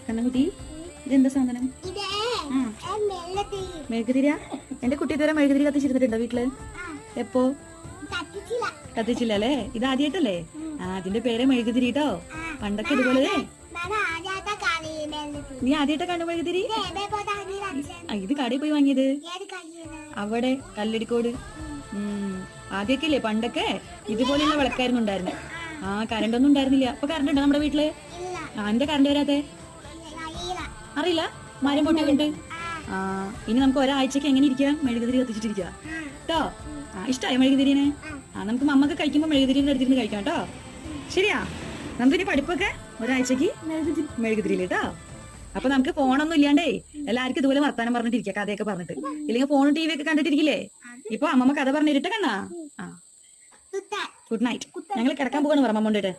കണ്ണൻകുട്ടി ഇതെന്താ സാധനം? മെഴുകുതിരിയാ? എന്റെ കുട്ടി ഇതുവരെ മെഴുകുതിരി കത്തിച്ചിരുന്നിട്ടുണ്ടോ വീട്ടില്? എപ്പോ? കത്തിച്ചില്ല അല്ലേ? ഇത് ആദ്യമായിട്ടല്ലേ? അതിന്റെ പേര് മെഴുകുതിരി കേട്ടോ. പണ്ടൊക്കെ ഇതുപോലെ. നീ ആദ്യമായിട്ടാ കണ്ണു മെഴുകുതിരി? ഇത് കടയിൽ പോയി വാങ്ങിയത്? അവിടെ കല്ലടിക്കോട്. ആദ്യമൊക്കെ ഇല്ലേ പണ്ടൊക്കെ ഇതുപോലെയുള്ള വിളക്കായിരുന്നു ഉണ്ടായിരുന്നെ. കറണ്ട് ഒന്നും ഉണ്ടായിരുന്നില്ല. അപ്പൊ കറണ്ട് ഉണ്ടോ നമ്മുടെ വീട്ടില്? എന്റെ കറണ്ട് വരാതെ അറിയില്ല. മരം പൊട്ടിയുണ്ട്. ഇനി നമുക്ക് ഒരാഴ്ചക്ക് എങ്ങനെ ഇരിക്കാം? മെഴുകുതിരി കത്തിച്ചിട്ടിരിക്കുക കേട്ടോ. ഇഷ്ടമായി മെഴുകുതിരിനെ? നമുക്ക് മമ്മക്ക് കഴിക്കുമ്പോ മെഴുകുതിരിന്റെ അടുത്തിരുന്ന് കഴിക്കാം കേട്ടോ. ശരിയാ? നമുക്കിനി പഠിപ്പൊക്കെ ഒരാഴ്ചക്ക് മെഴുകുതിരിയിൽ കേട്ടോ. അപ്പൊ നമുക്ക് ഫോണൊന്നും ഇല്ലാണ്ടേ എല്ലാവർക്കും ഇതുപോലെ വർത്താനം പറഞ്ഞിട്ടിരിക്കുക, കഥയൊക്കെ പറഞ്ഞിട്ട്. ഇല്ലെങ്കിൽ ഫോണും ടി വി ഒക്കെ കണ്ടിട്ടിരിക്കില്ലേ? ഇപ്പൊ അമ്മമ്മ കഥ പറഞ്ഞിട്ട് കണ്ണാ. Good night. ഞങ്ങൾ കിടക്കാൻ പോകാന്ന് പറഞ്ഞു മമ്മോണ്ടിട്ട്.